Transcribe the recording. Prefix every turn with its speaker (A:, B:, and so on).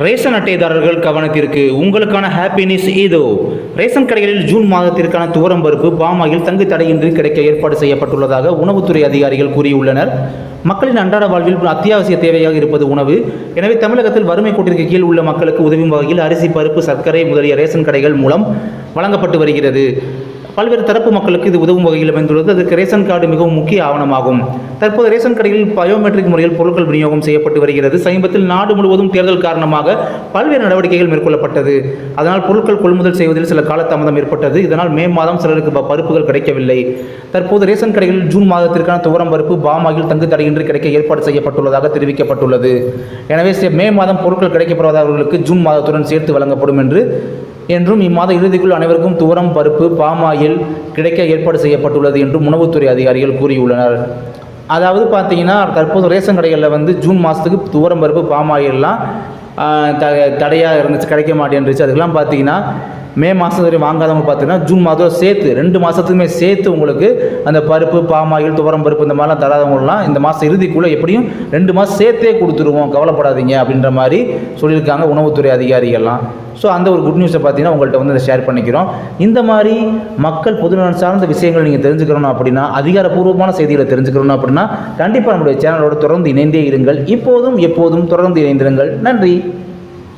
A: Ration அட்டைதாரர்கள் கவனத்திற்கு உங்களுக்கான happy news இதோ. ரேஷன் கடைகளில் ஜூன் மாதத்திற்கான துவரம் பருப்பு, பாமாயில் தங்கு தடையின்றி கிடைக்க ஏற்பாடு செய்யப்பட்டுள்ளதாக உணவுத்துறை அதிகாரிகள் கூறியுள்ளனர். மக்களின் அன்றாட வாழ்வில் அத்தியாவசிய தேவையாக இருப்பது உணவு. எனவே தமிழகத்தில் வறுமை கோட்டிற்கு கீழ் உள்ள மக்களுக்கு உதவும் வகையில் அரிசி, பருப்பு, சர்க்கரை முதலிய ரேஷன் கடைகள் மூலம் வழங்கப்பட்டு வருகிறது. பல்வேறு தரப்பு மக்களுக்கு இது உதவும் வகையில் அமைந்துள்ளது. அதற்கு ரேஷன் கார்டு மிகவும் முக்கிய ஆவணமாகும். தற்போது ரேஷன் கடைகளில் பயோமெட்ரிக் முறையில் பொருட்கள் விநியோகம் செய்யப்பட்டு வருகிறது. சமீபத்தில் நாடு முழுவதும் தேர்தல் காரணமாக பல்வேறு நடவடிக்கைகள் மேற்கொள்ளப்பட்டது. அதனால் பொருட்கள் கொள்முதல் செய்வதில் சில காலதாமதம் ஏற்பட்டது. இதனால் மே மாதம் சிலருக்கு பருப்புகள் கிடைக்கவில்லை. தற்போது ரேஷன் கடைகளில் ஜூன் மாதத்திற்கான துவரம் பருப்பு, பாமாயில் தங்கு தடையின்றி கிடைக்க ஏற்பாடு செய்யப்பட்டுள்ளதாக தெரிவிக்கப்பட்டுள்ளது. எனவே மே மாதம் பொருட்கள் கிடைக்கப்படாதவர்களுக்கு ஜூன் மாதத்துடன் சேர்த்து வழங்கப்படும் என்றும் இம்மாத இறுதிக்குள் அனைவருக்கும் துவரம் பருப்பு, பாமாயில் கிடைக்க ஏற்பாடு செய்யப்பட்டுள்ளது என்றும் உணவுத்துறை அதிகாரிகள் கூறியுள்ளனர். அதாவது பார்த்தீங்கன்னா தற்போது ரேஷன் கடைகளில் ஜூன் மாதத்துக்கு துவரம் பருப்பு, பாமாயில்லாம் தடையாக இருந்துச்சு, கிடைக்க மாட்டேன்ருச்சு. அதுக்கெல்லாம் பார்த்தீங்கன்னா மே மாதம் வரை வாங்காதவங்க பார்த்தீங்கன்னா ஜூன் மாதம் சேர்த்து 2 மாதத்துக்குமே சேர்த்து உங்களுக்கு அந்த பருப்பு, பாமாயில், துவரம் பருப்பு இந்த மாதிரிலாம் தராதவங்களாம் இந்த மாதம் இறுதிக்குள்ளே எப்படியும் 2 மாதம் சேர்த்தே கொடுத்துருவோம், கவலைப்படாதீங்க அப்படின்ற மாதிரி சொல்லியிருக்காங்க உணவுத்துறை அதிகாரிகள்லாம். ஸோ அந்த ஒரு குட் நியூஸை பார்த்தீங்கன்னா உங்கள்கிட்ட அதை ஷேர் பண்ணிக்கிறோம். இந்த மாதிரி மக்கள் பொதுநலன் சார்ந்த விஷயங்கள் நீங்கள் தெரிஞ்சுக்கணும் அப்படின்னா, அதிகாரப்பூர்வமான செய்திகளை தெரிஞ்சுக்கணும் அப்படின்னா கண்டிப்பாக நம்முடைய சேனலோட தொடர்ந்து இணைந்தே இருங்கள். இப்போதும் எப்போதும் தொடர்ந்து இணைந்திருங்கள். நன்றி.